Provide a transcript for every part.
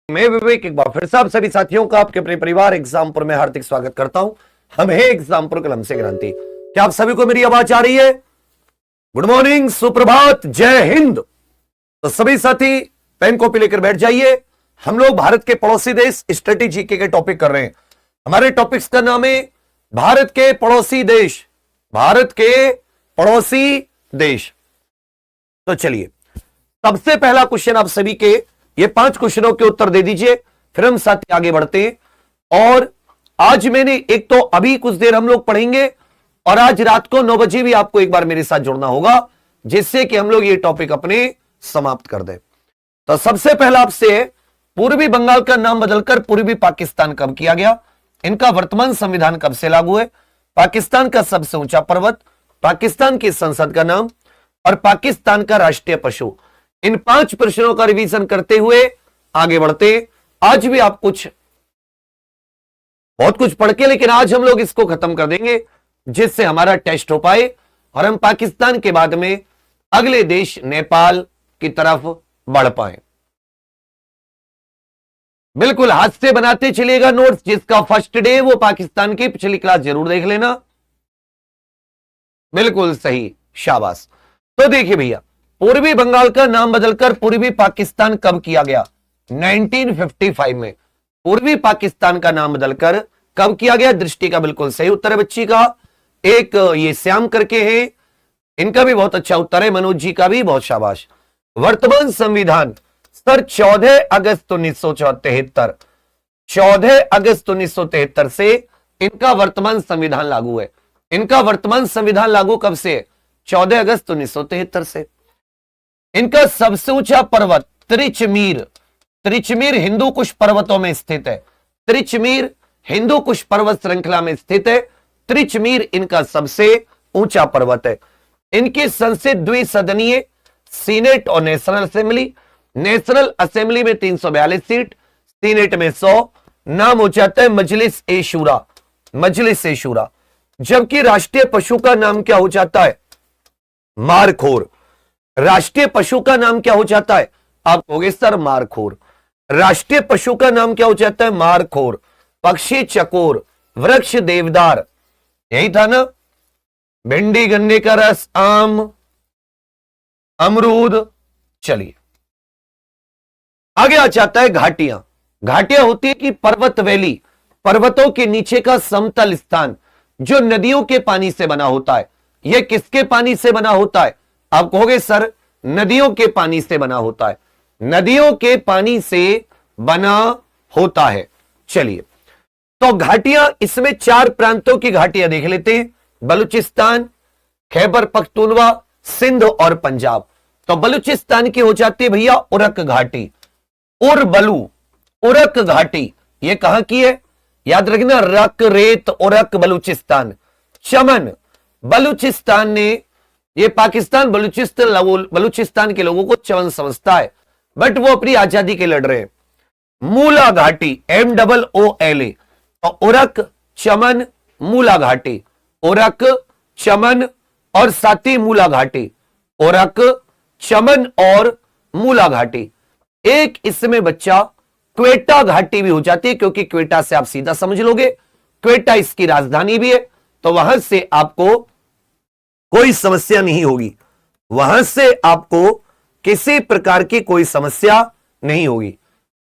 मैं विवेक एक बार फिर से आप सभी साथियों का आपके अपने परिवार एग्जामपुर में हार्दिक स्वागत करता हूं। हम है एग्जामपुर कलम से क्रांति। क्या आप सभी को मेरी आवाज आ रही है? गुड मॉर्निंग, सुप्रभात, जय हिंद। तो सभी साथी पेन कॉपी लेकर बैठ जाइए। हम लोग भारत के पड़ोसी देश स्ट्रेटेजी के टॉपिक कर रहे हैं। हमारे टॉपिक्स का नाम है भारत के पड़ोसी देश। भारत के पड़ोसी देश। तो चलिए, सबसे पहला क्वेश्चन आप सभी के ये 5 क्वेश्चनों के उत्तर दे दीजिए, फिर हम साथ आगे बढ़ते हैं। और आज मैंने एक तो अभी कुछ देर हम लोग पढ़ेंगे और आज रात को 9 बजे भी आपको एक बार मेरे साथ जुड़ना होगा, जिससे कि हम लोग ये टॉपिक अपने समाप्त कर दें। तो सबसे पहला आपसे, पूर्वी बंगाल का नाम बदलकर पूर्वी पाकिस्तान कब किया गया? इनका वर्तमान संविधान कब से लागू है? पाकिस्तान का सबसे ऊंचा पर्वत, पाकिस्तान की संसद का नाम और पाकिस्तान का राष्ट्रीय पशु। इन 5 प्रश्नों का रिवीजन करते हुए आगे बढ़ते। आज भी आप बहुत कुछ पढ़ के, लेकिन आज हम लोग इसको खत्म कर देंगे जिससे हमारा टेस्ट हो पाए और हम पाकिस्तान के बाद में अगले देश नेपाल की तरफ बढ़ पाए। बिल्कुल हाथ से बनाते चलिएगा नोट्स। जिसका फर्स्ट डे वो पाकिस्तान की पिछली क्लास जरूर देख लेना। बिल्कुल सही, शाबाश। तो देखिए भैया, पूर्वी बंगाल का नाम बदलकर पूर्वी पाकिस्तान कब किया गया? 1955 में। पूर्वी पाकिस्तान का नाम बदलकर कब किया गया? दृष्टि का बिल्कुल सही उत्तर है बच्ची का। एक ये श्याम करके है, इनका भी बहुत अच्छा उत्तर है। मनोज जी का भी बहुत शाबाश। वर्तमान संविधान सर 14 अगस्त 1973, 14 अगस्त 1973 से इनका वर्तमान संविधान लागू है। इनका वर्तमान संविधान लागू कब से? 14 अगस्त 1973 से। इनका सबसे ऊंचा पर्वत त्रिचमीर। त्रिचमीर हिंदू कुश पर्वतों में स्थित है। त्रिचमीर हिंदू कुश पर्वत श्रृंखला में स्थित है। त्रिचमीर इनका सबसे ऊंचा पर्वत है। इनकी संसद द्विसदनीय, सीनेट और नेशनल असेंबली। नेशनल असेंबली में 342 सीट, सीनेट में 100। नाम हो जाता है मजलिस ए शूरा, मजलिस ए शूरा। जबकि राष्ट्रीय पशु का नाम क्या हो जाता है? मारखोर। राष्ट्रीय पशु का नाम क्या हो जाता है? आप कहोगे सर मारखोर। राष्ट्रीय पशु का नाम क्या हो जाता है? मारखोर। पक्षी चकोर, वृक्ष देवदार, यही था ना? भिंडी, गन्ने का रस, आम, अमरूद। चलिए आगे आ जाता है घाटियां। घाटियां होती है कि पर्वत वैली, पर्वतों के नीचे का समतल स्थान जो नदियों के पानी से बना होता है। यह किसके पानी से बना होता है? आप कहोगे सर नदियों के पानी से बना होता है। नदियों के पानी से बना होता है। चलिए, तो घाटियां, इसमें 4 प्रांतों की घाटियां देख लेते हैं। बलूचिस्तान, खैबर पख्तूनवा, सिंध और पंजाब। तो बलूचिस्तान की हो जाती है भैया उरक घाटी। उरबलू, उरक घाटी, यह कहां की है? याद रखना, रक रेत उरक बलूचिस्तान। चमन, बलूचिस्तान ने, ये पाकिस्तान बलूचिस्तान के लोगों को चमन समझता है, बट वो अपनी आजादी के लड़ रहे हैं। मूला घाटी, MOOLA। तो उरक, चमन, मूला घाटी। उरक, चमन और साथी मूला घाटी। उरक, चमन और मूला घाटी। एक इसमें बच्चा क्वेटा घाटी भी हो जाती है, क्योंकि क्वेटा से आप सीधा समझ लोगे, क्वेटा इसकी राजधानी भी है। तो वहां से आपको कोई समस्या नहीं होगी। वहां से आपको किसी प्रकार की कोई समस्या नहीं होगी।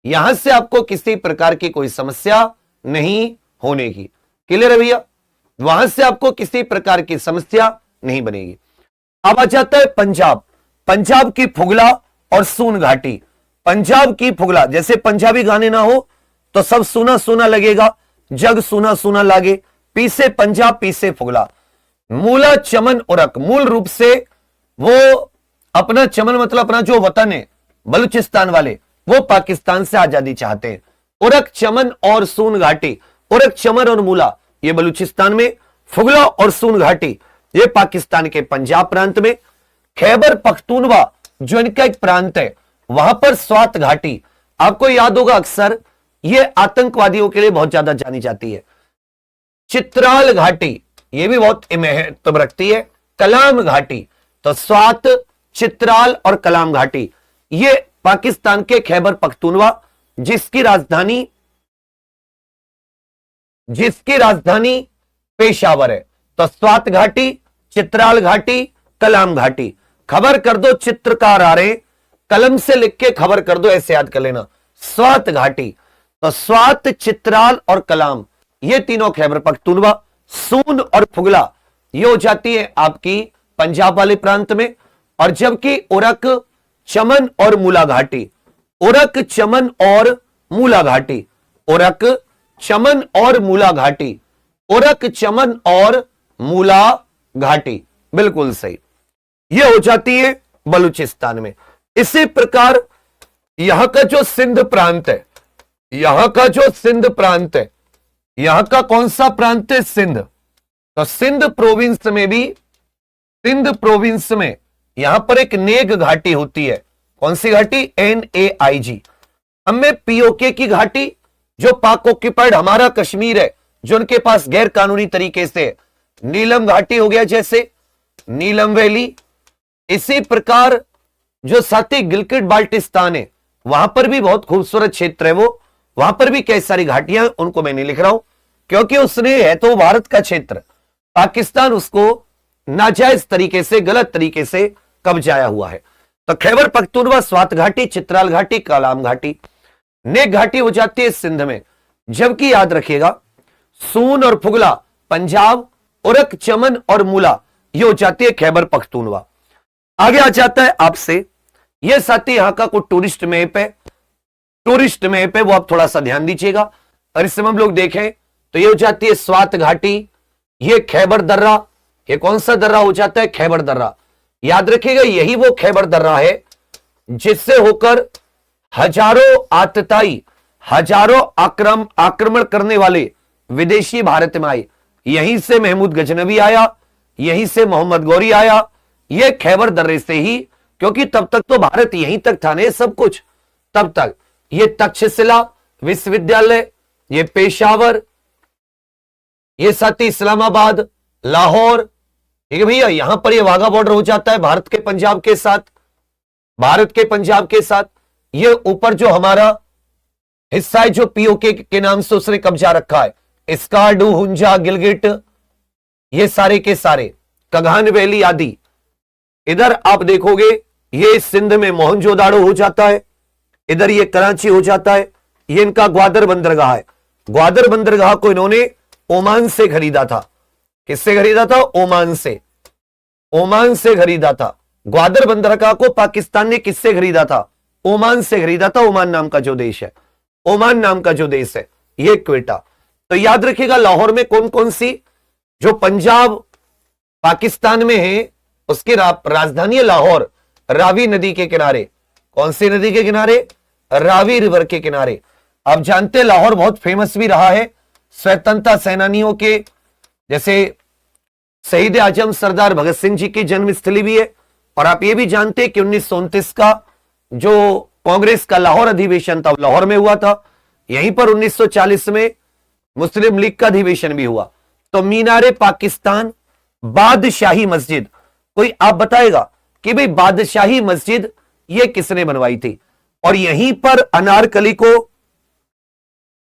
यहां से आपको किसी प्रकार की कोई समस्या नहीं होने की। क्लियर है भैया? वहां से आपको किसी प्रकार की समस्या नहीं बनेगी। अब आ जाता है पंजाब। पंजाब की फुगला और सून घाटी। पंजाब की फुगला, जैसे पंजाबी गाने ना हो तो सब सुना सुना लगेगा, जग सुना सुना लागे। पीसे पंजाब, पीसे फुगला। मूला, चमन, उरक। मूल रूप से वो अपना चमन मतलब अपना जो वतन है, बलूचिस्तान वाले, वो पाकिस्तान से आजादी चाहते हैं। उरक, चमन और सून घाटी। उरक, चमन और मूला ये बलूचिस्तान में, फुगला और सून घाटी ये पाकिस्तान के पंजाब प्रांत में। खैबर पख्तूनवा जो इनका एक प्रांत है, वहां पर स्वात घाटी। आपको याद होगा अक्सर ये आतंकवादियों के लिए बहुत ज्यादा जानी जाती है। चित्राल घाटी ये भी बहुत महत्व रखती है। कलाम घाटी, तो स्वात, चित्राल और कलाम घाटी ये पाकिस्तान के खैबर पख्तूनवा जिसकी राजधानी पेशावर है। तो स्वात घाटी, चित्राल घाटी, कलाम घाटी। खबर कर दो, चित्रकार आ रहे, कलम से लिख के खबर कर दो, ऐसे याद कर लेना। स्वात घाटी, तो स्वात, चित्राल और कलाम, ये तीनों खैबर पख्तूनवा। सून और फुगला ये हो जाती है आपकी पंजाब वाले प्रांत में। और जबकि उरक, चमन और मूला घाटी, उरक, चमन और मूला घाटी, उरक, चमन और मूला घाटी, उरक, चमन और मूला घाटी, बिल्कुल सही। ये हो जाती है बलूचिस्तान में। इसी प्रकार यहां का जो सिंध प्रांत है, यहां का जो सिंध प्रांत है, यहां का कौन सा प्रांत है? सिंध। तो सिंध प्रोविंस में भी, सिंध प्रोविंस में यहां पर एक नेग घाटी होती है। कौन सी घाटी? NAIG। हमें POK की घाटी, जो पाक ऑक्यूपाइड हमारा कश्मीर है, जो उनके पास गैर कानूनी तरीके से, नीलम घाटी हो गया जैसे, नीलम वैली। इसी प्रकार जो साथी गिलगिट बाल्टिस्तान है, वहां पर भी बहुत खूबसूरत क्षेत्र है वो, वहां पर भी कई सारी घाटियां, उनको मैं नहीं लिख रहा हूं क्योंकि उसने है तो भारत का क्षेत्र, पाकिस्तान उसको नाजायज तरीके से, गलत तरीके से कब्जाया हुआ है। तो खैबर पख्तूनवा, स्वात घाटी, चित्राल घाटी, कलाम घाटी। नेक घाटी हो जाती है सिंध में। जबकि याद रखिएगा, सून और फुगला पंजाब, उरक, चमन और मूला ये हो जाती है खैबर पख्तूनवा। आगे आ जाता है आपसे, यह साथी यहां का कोई टूरिस्ट मैप है, टूरिस्ट मैप है, वो आप थोड़ा सा ध्यान दीजिएगा। और इस समय हम लोग देखें तो ये हो जाती है स्वात घाटी, ये खैबर दर्रा, ये कौन सा दर्रा हो जाता है? खैबर दर्रा। याद रखिएगा, यही वो खैबर दर्रा है जिससे होकर हजारों आतताई, हजारों आक्रमण करने वाले विदेशी भारत में आए। यहीं से महमूद गजनवी आया, यहीं से मोहम्मद गौरी आया, ये खैबर दर्रे से ही, क्योंकि तब तक तो भारत यहीं तक था ना सब कुछ। तब तक ये तक्षशिला विश्वविद्यालय, ये पेशावर, ये साथी इस्लामाबाद, लाहौर, ठीक है भैया, यहां पर ये वाघा बॉर्डर हो जाता है भारत के पंजाब के साथ, भारत के पंजाब के साथ। ये ऊपर जो हमारा हिस्सा है जो POK के नाम से उसने कब्जा रखा है, स्कार्डू, हुंजा, गिलगिट, ये सारे के सारे, कगान वैली आदि। इधर आप देखोगे ये सिंध में मोहनजोदाड़ो हो जाता है, इधर ये कराची हो जाता है, ये इनका ग्वादर बंदरगाह है। ग्वादर बंदरगाह को इन्होंने ओमान से खरीदा था। किससे खरीदा था? ओमान से, ओमान से खरीदा था। ग्वादर बंदरगाह को पाकिस्तान ने किससे खरीदा था? ओमान से खरीदा था। ओमान नाम का जो देश है, ओमान नाम का जो देश है, ये क्वेटा। तो याद रखिएगा, लाहौर में कौन कौन सी, जो पंजाब पाकिस्तान में है उसकी राजधानी है लाहौर, रावी नदी के किनारे। कौन सी नदी के किनारे? रावी रिवर के किनारे। आप जानते हैं लाहौर बहुत फेमस भी रहा है स्वतंत्रता सेनानियों के, जैसे शहीद आजम सरदार भगत सिंह जी की जन्मस्थली भी है। और आप ये भी जानते हैं कि 1929 का जो कांग्रेस का लाहौर अधिवेशन था लाहौर में हुआ था। यहीं पर 1940 में मुस्लिम लीग का अधिवेशन भी हुआ। तो मीनारे पाकिस्तान, बादशाही मस्जिद, कोई आप बताएगा कि भाई बादशाही मस्जिद ये किसने बनवाई थी? और यहीं पर अनारकली को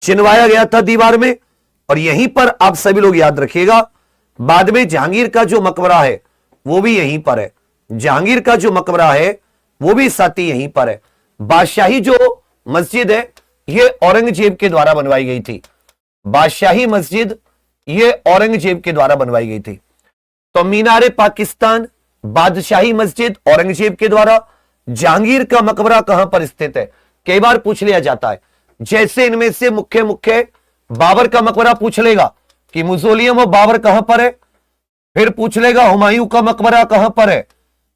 चिनवाया गया था दीवार में। और यहीं पर आप सभी लोग याद रखिएगा, बाद में जहांगीर का जो मकबरा है वो भी यहीं पर है। जहांगीर का जो मकबरा है वो भी साथी यहीं पर है। बादशाही जो मस्जिद है ये औरंगजेब के द्वारा बनवाई गई थी। बादशाही मस्जिद ये औरंगजेब के द्वारा बनवाई गई थी। तो मीनारे पाकिस्तान, बादशाही मस्जिद औरंगजेब के द्वारा। जहांगीर का मकबरा कहां पर स्थित है? कई बार पूछ लिया जाता है। जैसे इनमें से मुख्य मुख्य बाबर का मकबरा पूछ लेगा कि मुजोलियम ऑफ बाबर कहां पर है, फिर पूछ लेगा हुमायूं का मकबरा कहां पर है,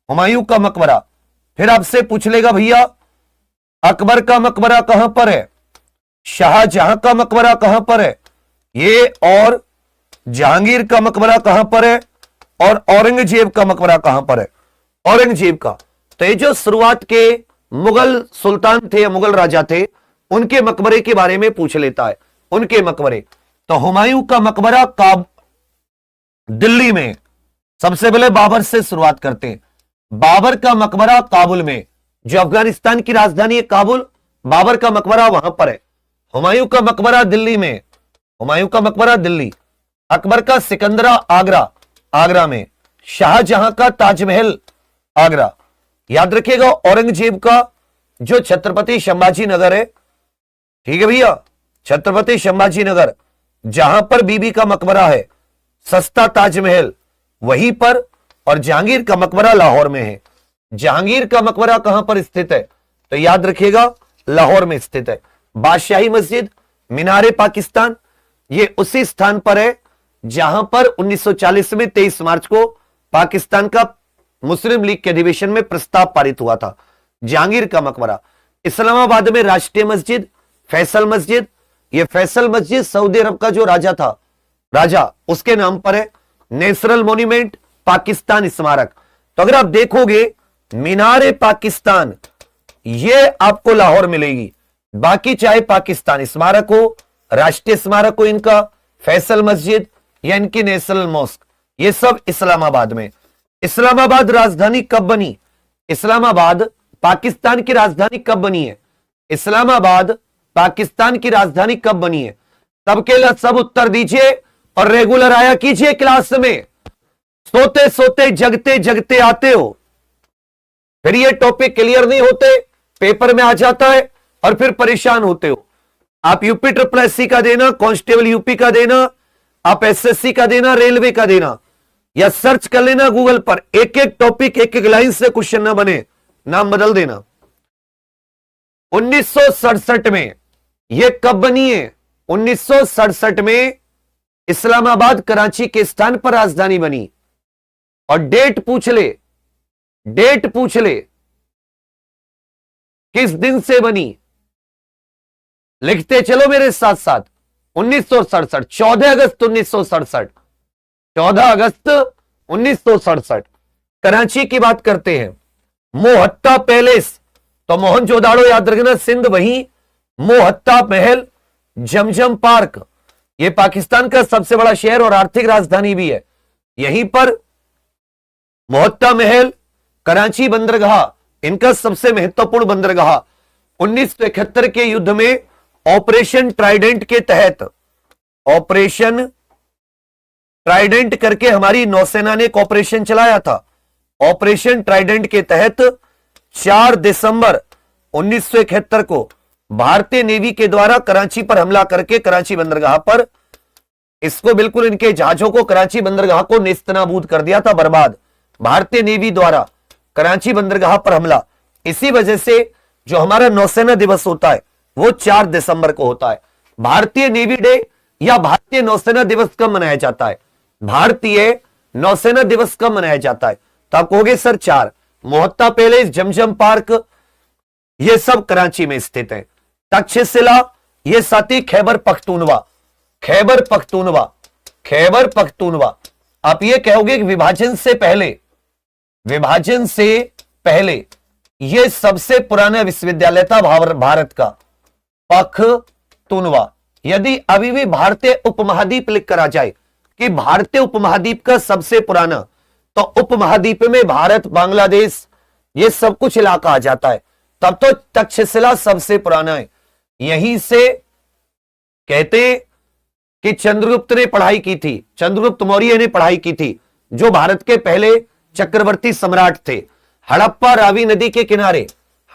हुमायूं का मकबरा। फिर आपसे पूछ लेगा भैया अकबर का मकबरा कहां पर है, शाहजहां का मकबरा कहां पर है, ये और जहांगीर का मकबरा कहां पर है, और औरंगजेब का मकबरा कहां पर है, औरंगजेब का। तो ये जो शुरुआत के मुगल सुल्तान थे या मुगल राजा थे उनके मकबरे के बारे में पूछ लेता है, उनके मकबरे। तो हुमायूं का मकबरा दिल्ली में, सबसे पहले बाबर से शुरुआत करते हैं। बाबर का मकबरा काबुल में, जो अफगानिस्तान की राजधानी है काबुल, बाबर का मकबरा वहां पर है। हुमायूं का मकबरा दिल्ली में, हुमायूं का मकबरा दिल्ली। अकबर का सिकंदरा आगरा, आगरा में। शाहजहां का ताजमहल आगरा। याद रखिएगा औरंगजेब का जो छत्रपति संभाजी नगर है, ठीक है भैया, छत्रपति संभाजी नगर, जहां पर बीबी का मकबरा है, सस्ता ताजमहल वहीं पर, और जहांगीर का मकबरा लाहौर में है। जहांगीर का मकबरा कहां पर स्थित है, तो याद रखिएगा लाहौर में स्थित है। बादशाही मस्जिद, मीनारे पाकिस्तान, ये उसी स्थान पर है जहां पर 1940 में 23 मार्च को पाकिस्तान का मुस्लिम लीग के अधिवेशन में प्रस्ताव पारित हुआ था। जहांगीर का मकबरा। इस्लामाबाद में राष्ट्रीय मस्जिद, फैसल मस्जिद, यह फैसल मस्जिद सऊदी अरब का जो राजा था, राजा उसके नाम पर है। नेशनल मॉन्यूमेंट पाकिस्तान स्मारक। तो अगर आप देखोगे मीनारे पाकिस्तान, ये आपको लाहौर मिलेगी। बाकी चाहे पाकिस्तान स्मारक हो, राष्ट्रीय स्मारक हो इनका, फैसल मस्जिद या इनकी नेशनल मॉस्क, ये सब इस्लामाबाद में। इस्लामाबाद राजधानी कब बनी? इस्लामाबाद पाकिस्तान की राजधानी कब बनी है? इस्लामाबाद पाकिस्तान की राजधानी कब बनी है? सबके लिए सब उत्तर दीजिए और रेगुलर आया कीजिए क्लास में। सोते सोते जगते जगते आते हो, फिर ये टॉपिक क्लियर नहीं होते, पेपर में आ जाता है और फिर परेशान होते हो। आप यूपी ट्रिपल एससी का देना, कांस्टेबल यूपी का देना, आप एसएससी का देना, रेलवे का देना, या सर्च कर लेना गूगल पर, एक एक टॉपिक एक एक लाइन से क्वेश्चन ना बने, नाम बदल देना। 1967 में यह कब बनी है? 1967 में इस्लामाबाद कराची के स्थान पर राजधानी बनी। और डेट पूछ ले, डेट पूछ ले किस दिन से बनी, लिखते चलो मेरे साथ साथ। 1967, 14 अगस्त 1967, 14 अगस्त 1967 कराची की बात करते हैं। मोहत्ता पैलेस, तो मोहनजोदाड़ो याद रखना, सिंध वहीं। मोहत्ता महल, जमजम पार्क, यह पाकिस्तान का सबसे बड़ा शहर और आर्थिक राजधानी भी है, यहीं पर मोहत्ता महल। कराची बंदरगाह, इनका सबसे महत्वपूर्ण बंदरगाह। 1971 के युद्ध में ऑपरेशन ट्राइडेंट के तहत, ऑपरेशन ट्राइडेंट करके हमारी नौसेना ने एक ऑपरेशन चलाया था। ऑपरेशन ट्राइडेंट के तहत 4 दिसंबर 1971 को भारतीय नेवी के द्वारा कराची पर हमला करके कराची बंदरगाह पर, इसको बिल्कुल इनके जहाजों को, कराची बंदरगाह को नेस्तनाबूद कर दिया था, बर्बाद। भारतीय नेवी द्वारा कराची बंदरगाह पर हमला। इसी वजह से जो हमारा नौसेना दिवस होता है वो 4 दिसंबर को होता है। भारतीय नेवी डे या भारतीय नौसेना दिवस कब मनाया जाता है? भारतीय नौसेना दिवस कब मनाया जाता है? तो आप कहोगे सर 4। मोहत्ता पैलेस, जमजम पार्क, ये सब कराची में स्थित है। तक्षशिला, ये साथी खैबर पख्तूनवा, खैबर पख्तूनवा, खैबर पख्तूनवा। आप ये कहोगे कि विभाजन से पहले, विभाजन से पहले यह सबसे पुराना विश्वविद्यालय था भारत का, पख्तूनवा। यदि अभी भी भारतीय उपमहाद्वीप लिख कर आ जाए कि भारतीय उपमहाद्वीप का सबसे पुराना, तो उपमहाद्वीप में भारत, बांग्लादेश, ये सब कुछ इलाका आ जाता है, तब तो तक्षशिला सबसे पुराना है। यहीं से कहते कि चंद्रगुप्त ने पढ़ाई की थी, चंद्रगुप्त मौर्य ने पढ़ाई की थी, जो भारत के पहले चक्रवर्ती सम्राट थे। हड़प्पा रावी नदी के किनारे,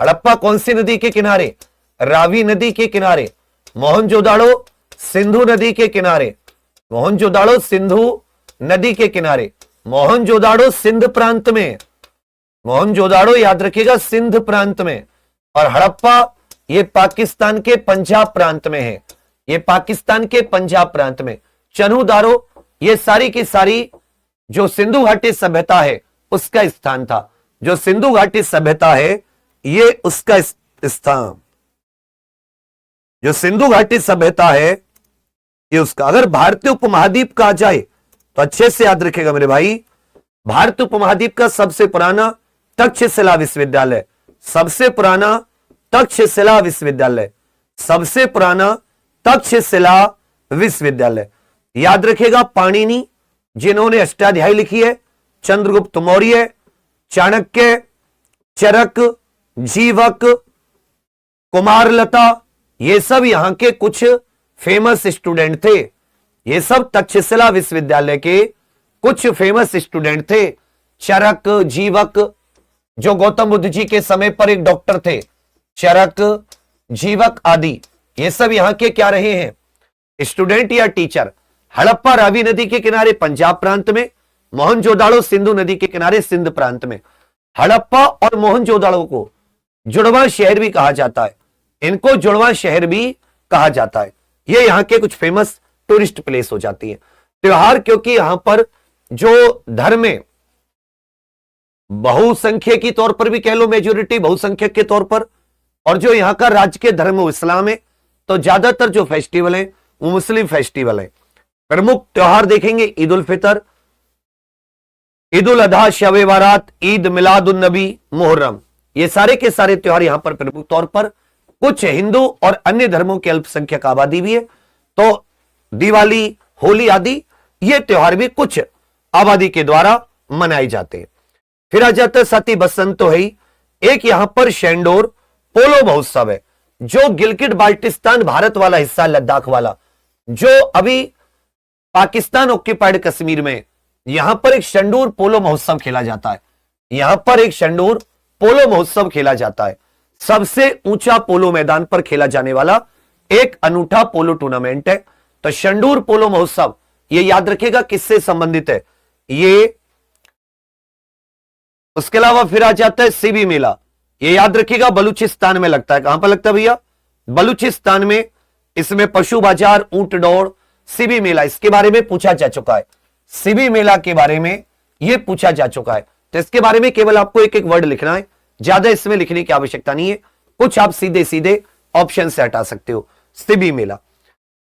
हड़प्पा कौन सी नदी के किनारे? रावी नदी के किनारे। मोहनजोदाड़ो सिंधु नदी के किनारे, मोहनजोदाड़ो सिंधु नदी के किनारे। मोहनजोदाड़ो सिंध प्रांत में, मोहनजोदाड़ो याद रखिएगा सिंध प्रांत में। और हड़प्पा ये पाकिस्तान के पंजाब प्रांत में है, ये पाकिस्तान के पंजाब प्रांत में। चन्हूदारो, ये सारी की सारी जो सिंधु घाटी सभ्यता है उसका स्थान था, जो सिंधु घाटी सभ्यता है ये उसका स्थान, जो सिंधु घाटी सभ्यता है ये उसका। अगर भारतीय उपमहाद्वीप का आ जाए तो अच्छे से याद रखेगा मेरे भाई, भारतीय उपमहाद्वीप का सबसे पुराना तक्षशिला विश्वविद्यालय, सबसे पुराना तक्षशिला विश्वविद्यालय, सबसे पुराना तक्षशिला विश्वविद्यालय। याद रखेगा पाणिनि, जिन्होंने अष्टाध्यायी लिखी है, चंद्रगुप्त मौर्य, चाणक्य, चरक, जीवक, कुमारलता, ये सब यहां के कुछ फेमस स्टूडेंट थे। ये सब तक्षशिला विश्वविद्यालय के कुछ फेमस स्टूडेंट थे। चरक, जीवक, जो गौतम बुद्ध जी के समय पर एक डॉक्टर थे, चरक, जीवक आदि, ये सब यहां के क्या रहे हैं, स्टूडेंट या टीचर। हड़प्पा रावी नदी के किनारे पंजाब प्रांत में, मोहनजोदाड़ो सिंधु नदी के किनारे सिंध प्रांत में। हड़प्पा और मोहनजोदाड़ो को जुड़वा शहर भी कहा जाता है, इनको जुड़वा शहर भी कहा जाता है। ये यहां के कुछ फेमस टूरिस्ट प्लेस हो जाती है। त्योहार, क्योंकि यहां पर जो धर्म है, बहुसंख्यक के तौर पर भी कह लो, मेजोरिटी बहुसंख्यक के तौर पर, और जो यहां का राज्य के धर्म वो इस्लाम है, तो ज्यादातर जो फेस्टिवल है वो मुस्लिम फेस्टिवल है। प्रमुख त्योहार देखेंगे, ईद उल फितर, ईद उल अजहा, शब बारात, ईद मिलाद उन नबी, मुहर्रम, ये सारे के सारे त्योहार यहां पर प्रमुख तौर पर। कुछ हिंदू और अन्य धर्मों की अल्पसंख्यक आबादी भी है, तो दिवाली, होली आदि ये त्योहार भी कुछ आबादी के द्वारा मनाए जाते हैं। फिर आ जाता है साथी बसंत, तो है ही। एक यहां पर शेंडोर पोलो महोत्सव है, जो गिलगिट बाल्टिस्तान भारत वाला हिस्सा, लद्दाख वाला, जो अभी पाकिस्तान ऑक्यूपाइड कश्मीर में, यहां पर एक शेंडूर पोलो महोत्सव खेला जाता है। यहां पर एक शेंडूर पोलो महोत्सव खेला जाता है। सबसे ऊंचा पोलो मैदान पर खेला जाने वाला एक अनूठा पोलो टूर्नामेंट है। तो शेंडूर पोलो महोत्सव, ये याद रखिएगा किससे संबंधित है ये। उसके अलावा फिर आ जाता है सीबी मेला, ये याद रखिएगा बलूचिस्तान में लगता है। कहां पर लगता है भैया, बलूचिस्तान में। इसमें पशु बाजार, ऊंट दौड़, सीबी मेला, इसके बारे में पूछा जा चुका है। सीबी मेला के बारे में यह पूछा जा चुका है, तो इसके बारे में केवल आपको एक एक वर्ड लिखना है, ज्यादा इसमें लिखने की आवश्यकता नहीं है। कुछ आप सीधे सीधे ऑप्शन से हटा सकते हो। सीबी मेला।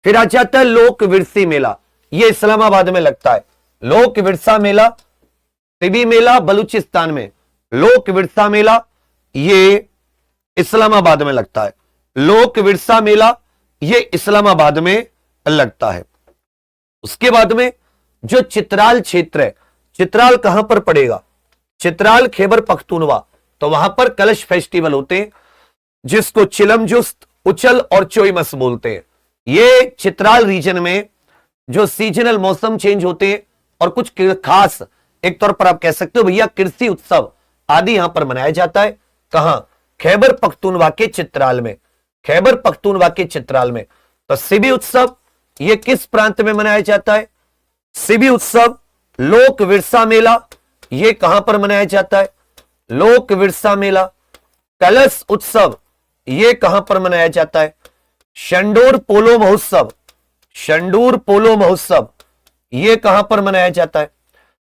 फिर आ जाता है लोक विरसी मेला, यह इस्लामाबाद में लगता है। लोक विरसा मेला, सीबी मेला बलूचिस्तान में, लोक विरसा मेला ये इस्लामाबाद में लगता है। लोक विरसा मेला ये इस्लामाबाद में लगता है। उसके बाद में जो चित्राल क्षेत्र है, चित्राल कहां पर पड़ेगा, चित्राल खैबर पख्तूनवा, तो वहां पर कलश फेस्टिवल होते हैं, जिसको चिलमजुस्त, उचल और चोईमस बोलते हैं। ये चित्राल रीजन में जो सीजनल मौसम चेंज होते हैं और कुछ खास, एक तौर पर आप कह सकते हो भैया कृषि उत्सव आदि यहां पर मनाया जाता है। कहां, खैबर पख्तूनवा के चित्राल में, खैबर पख्तूनवा के चित्राल में। तो सीबी उत्सव यह किस प्रांत में मनाया जाता है, सीबी उत्सव। लोक विरसा मेला यह कहां पर मनाया जाता है, लोक विरसा मेला। कलश उत्सव यह कहां पर मनाया जाता है, शेंडूर पोलो महोत्सव, शेंडूर पोलो महोत्सव यह कहां पर मनाया जाता है।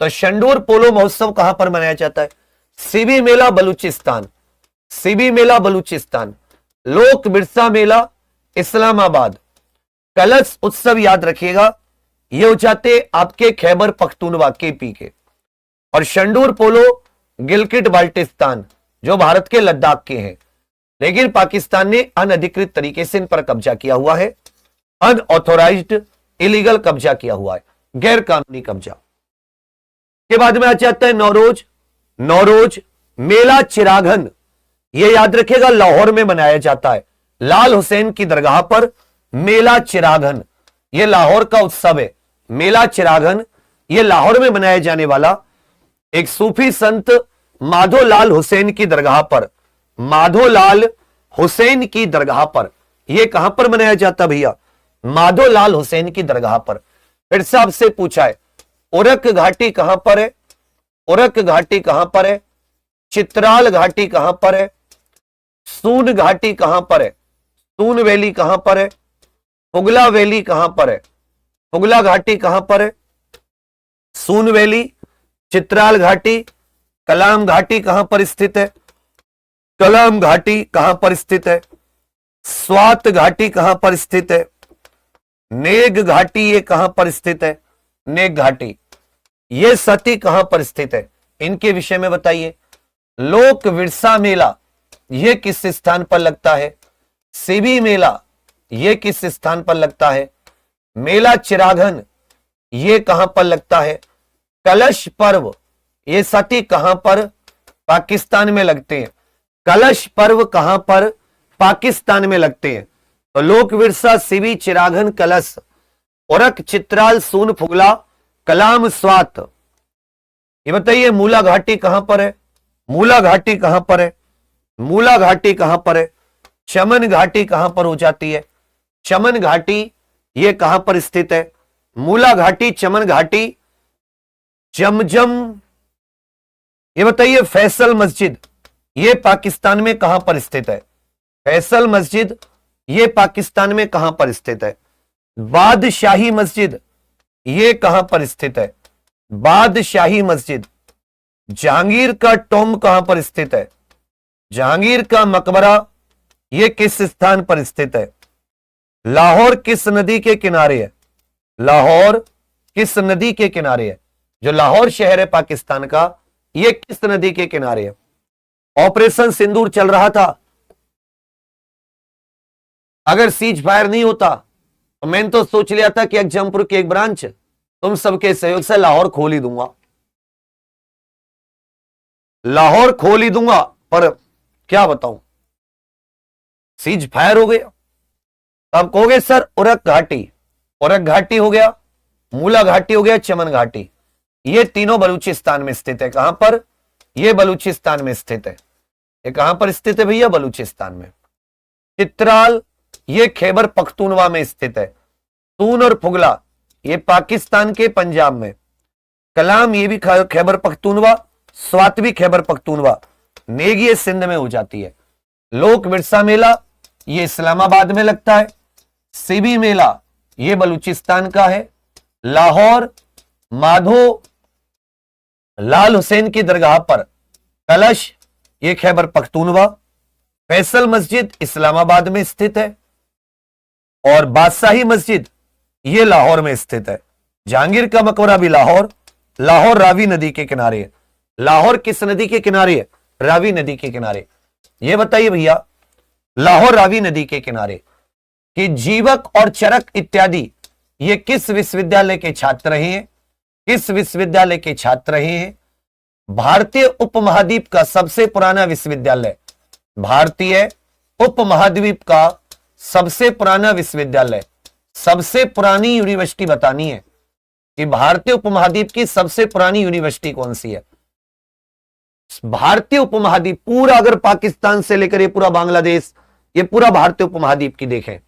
तो शेंडूर पोलो महोत्सव कहां पर मनाया जाता है, सीबी मेला बलूचिस्तान, सीबी मेला बलूचिस्तान। लोक विरसा मेला इस्लामाबाद। कलश उत्सव याद रखिएगा, ये हो जाते आपके खैबर पख्तूनवा केपी के। और शेंडूर पोलो गिलगिट बाल्टिस्तान, जो भारत के लद्दाख के हैं, लेकिन पाकिस्तान ने अनधिकृत तरीके से इन पर कब्जा किया हुआ है, अनऑथोराइज्ड इलीगल कब्जा किया हुआ है, गैर कानूनी कब्जा। के बाद में आ जाता है नौरोज, नौरोज मेला चिरागन, यह याद रखिएगा लाहौर में मनाया जाता है। लाल हुसैन की दरगाह पर मेला चिरागन, यह लाहौर का उत्सव है। मेला चिरागन यह लाहौर में मनाया जाने वाला एक सूफी संत माधोलाल हुसैन की दरगाह पर, माधोलाल हुसैन की दरगाह पर, यह कहां पर मनाया जाता भैया, माधोलाल हुसैन की दरगाह पर। फिर से आपसे पूछा है उरक घाटी कहां पर है, उरक घाटी कहां पर है, चित्राल घाटी कहां पर है, सून घाटी कहां पर है, सून वैली कहां पर है, पुगला वैली कहां पर है, पुगला घाटी कहां पर है, सून वैली, चित्राल घाटी, कलाम घाटी कहां पर स्थित है, कलाम घाटी कहां पर स्थित है, स्वात घाटी कहां पर स्थित है, नेग घाटी ये कहां पर स्थित है, नेग घाटी ये सती कहां पर स्थित है, इनके विषय में बताइए। लोक विरसा मेला यह किस स्थान पर लगता है, सीबी मेला यह किस स्थान पर लगता है, मेला चिरागन यह कहां पर लगता है, कलश पर्व ये सती कहां पर, पाकिस्तान में लगते हैं। कलश पर्व कहां पर, पाकिस्तान में लगते हैं। तो लोक विरसा, सिवी, चिराघन, कलश, औरक, चित्राल, सून, फुगला, कलाम, स्वात। ये बताइए मूला घाटी कहां पर है? मूला घाटी कहां पर है? मूला घाटी कहां पर है? चमन घाटी कहां पर हो जाती है? चमन घाटी ये कहां पर स्थित है? मूला घाटी, चमन घाटी, जमजम। ये बताइए फैसल मस्जिद ये पाकिस्तान में कहां पर स्थित है? फैसल मस्जिद ये पाकिस्तान में कहां पर स्थित है? बादशाही मस्जिद ये कहां पर स्थित है? बादशाही मस्जिद। जहांगीर का टॉम कहां पर स्थित है? जहांगीर का मकबरा ये किस स्थान पर स्थित है? लाहौर किस नदी के किनारे है? लाहौर किस नदी के किनारे है? जो लाहौर शहर है पाकिस्तान का, ये किस नदी के किनारे है? ऑपरेशन सिंदूर चल रहा था, अगर सीज फायर नहीं होता तो मैंने तो सोच लिया था कि जमपुर की एक ब्रांच तुम सबके सहयोग से लाहौर खोल ही दूंगा, लाहौर खोल ही दूंगा। पर क्या बताऊं, सीज फायर हो गया। अब कहोगे सर उरक घाटी, उरक घाटी हो गया, मूला घाटी हो गया, चमन घाटी, ये तीनों बलूचिस्तान में स्थित है। कहां पर? ये बलूचिस्तान में स्थित है। ये कहां पर स्थित है भैया? बलूचिस्तान में। चित्राल ये खैबर पख्तूनवा में स्थित है। सून और फुगला ये पाकिस्तान के पंजाब में। कलाम ये भी खैबर पख्तूनवा, स्वात भी खैबर पख्तूनवा, नेग ये सिंध में हो जाती है। लोक विरसा मेला ये इस्लामाबाद में लगता है। सिबी मेला ये बलूचिस्तान का है। लाहौर माधो लाल हुसैन की दरगाह पर कलश ये खैबर पख्तूनवा। फैसल मस्जिद इस्लामाबाद में स्थित है और बादशाही मस्जिद ये लाहौर में स्थित है। जहांगीर का मकबरा भी लाहौर। लाहौर रावी नदी के किनारे है। लाहौर किस नदी के किनारे है? रावी नदी के किनारे। ये बताइए भैया लाहौर रावी नदी के किनारे कि जीवक और चरक इत्यादि ये किस विश्वविद्यालय के छात्र रहे हैं? किस विश्वविद्यालय के छात्र रहे हैं? भारतीय उपमहाद्वीप का सबसे पुराना विश्वविद्यालय, भारतीय उपमहाद्वीप का सबसे पुराना विश्वविद्यालय, सबसे पुरानी यूनिवर्सिटी बतानी है कि भारतीय उपमहाद्वीप की सबसे पुरानी यूनिवर्सिटी कौन सी है। भारतीय उपमहाद्वीप पूरा, अगर पाकिस्तान से लेकर ये पूरा बांग्लादेश, ये पूरा भारतीय उपमहाद्वीप की देखें,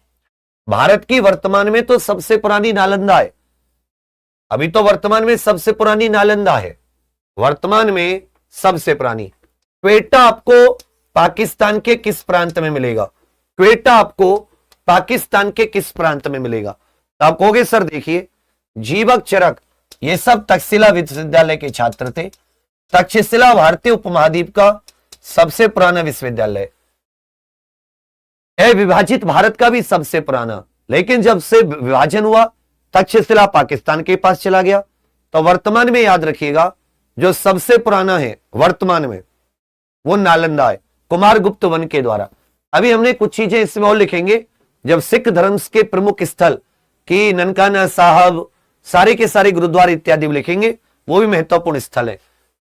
भारत की वर्तमान में तो सबसे पुरानी नालंदा है। अभी तो वर्तमान में सबसे पुरानी नालंदा है, वर्तमान में सबसे पुरानी। क्वेटा आपको पाकिस्तान के किस प्रांत में मिलेगा? क्वेटा आपको पाकिस्तान के किस प्रांत में मिलेगा? तो आप कहोगे सर देखिए जीवक चरक ये सब तक्षशिला विश्वविद्यालय के छात्र थे। तक्षशिला भारतीय उपमहाद्वीप का सबसे पुराना विश्वविद्यालय है। विभाजित भारत का भी सबसे पुराना, लेकिन जब से विभाजन हुआ तक्षशिला पाकिस्तान के पास चला गया। तो वर्तमान में याद रखिएगा जो सबसे पुराना है वर्तमान में वो नालंदा है, कुमार गुप्त वन के द्वारा। अभी हमने कुछ चीजें इसमें और लिखेंगे जब सिख धर्म के प्रमुख स्थल की ननकाना साहब सारे के सारे गुरुद्वारे इत्यादि लिखेंगे, वो भी महत्वपूर्ण स्थल है।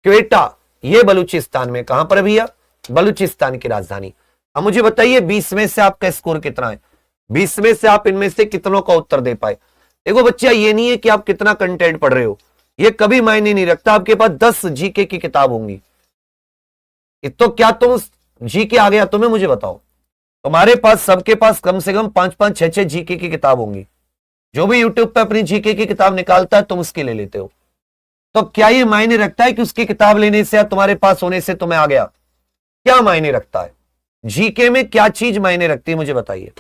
क्वेटा ये बलूचिस्तान में, कहां पर भैया? बलूचिस्तान की राजधानी। अब मुझे बताइए 20 में से आपका स्कोर कितना है? 20 में से आप इनमें से कितनों का उत्तर दे पाए? देखो बच्चा, ये नहीं है कि आप कितना कंटेंट पढ़ रहे हो, ये कभी मायने नहीं रखता। आपके पास 10 जीके की किताब होंगी, तो क्या तुम जीके आ गया तुम्हें? मुझे बताओ, तुम्हारे पास सबके पास कम से कम 5-5, 6-6 जीके की किताब होंगी। जो भी यूट्यूब पे अपनी जीके की किताब निकालता है तुम उसकी ले लेते हो। तो क्या ये मायने रखता है कि उसकी किताब लेने से या तुम्हारे पास होने से तुम्हें आ गया? क्या मायने रखता है? जीके में क्या चीज मायने रखती है मुझे बताइए।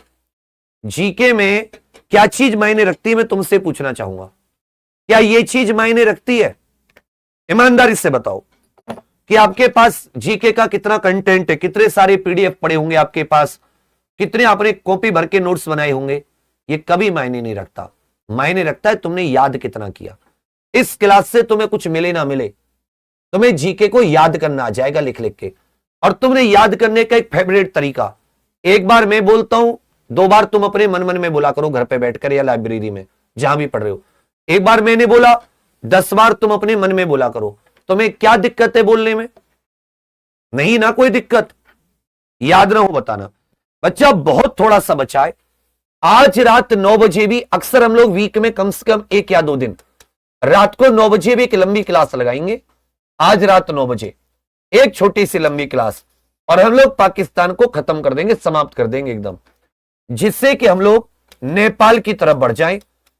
जीके में क्या चीज मायने रखती है मैं तुमसे पूछना चाहूंगा। क्या ये चीज मायने रखती है? ईमानदारी से बताओ कि आपके पास जीके का कितना कंटेंट है, कितने सारे पीडीएफ पड़े होंगे आपके पास, कितने आपने कॉपी भर के नोट्स बनाए होंगे। ये कभी मायने नहीं रखता। मायने रखता है तुमने याद कितना किया। इस क्लास से तुम्हें कुछ मिले ना मिले, तुम्हें जीके को याद करना आ जाएगा लिख लिख के। और तुमने याद करने का एक फेवरेट तरीका, एक बार मैं बोलता हूं, 2 बार तुम अपने मन मन में बोला करो, घर पे बैठकर या लाइब्रेरी में जहां भी पढ़ रहे हो। एक बार मैंने बोला, 10 बार तुम अपने मन में बोला करो। तुम्हें क्या दिक्कत है बोलने में? नहीं ना कोई दिक्कत, याद ना हो बताना। बच्चा बहुत थोड़ा सा बचा है। आज रात 9 बजे भी, अक्सर हम लोग वीक में कम से कम 1 या 2 दिन रात को 9 बजे भी एक लंबी क्लास लगाएंगे। आज रात 9 बजे एक छोटी सी लंबी क्लास, और हम लोग पाकिस्तान को खत्म कर देंगे, समाप्त कर देंगे एकदम, जिससे कि हम लोग नेपाल की तरफ बढ़ जाएं।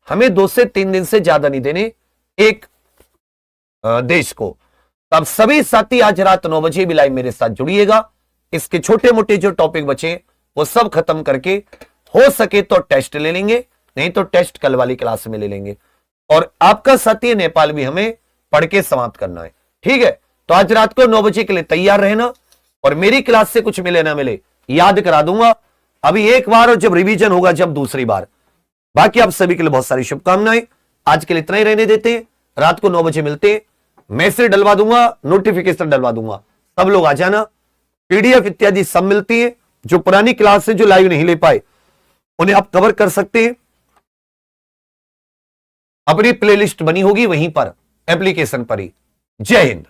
हमें 2 से 3 दिन से ज्यादा नहीं देने एक देश को। तो अब सभी साथी आज रात 9 बजे भी लाइव मेरे साथ जुड़िएगा। इसके छोटे मोटे जो टॉपिक बचे वो सब खत्म करके, हो सके तो टेस्ट ले लेंगे, नहीं तो टेस्ट कल वाली क्लास में ले लेंगे। और आपका साथी नेपाल भी हमें पढ़ के समाप्त करना है, ठीक है। तो आज रात को 9 बजे के लिए तैयार रहना, और मेरी क्लास से कुछ मिले ना मिले याद करा दूंगा अभी एक बार, और जब रिवीजन होगा जब दूसरी बार। बाकी आप सभी के लिए बहुत सारी शुभकामनाएं। आज के लिए इतना ही रहने देते हैं, रात को 9 बजे मिलते हैं। मैसेज डलवा दूंगा, नोटिफिकेशन डलवा दूंगा, सब लोग आ जाना। पीडीएफ इत्यादि सब मिलती है। जो पुरानी क्लास है जो लाइव नहीं ले पाए उन्हें आप कवर कर सकते हैं, अपनी प्लेलिस्ट बनी होगी वहीं पर, एप्लीकेशन पर ही। जय हिंद।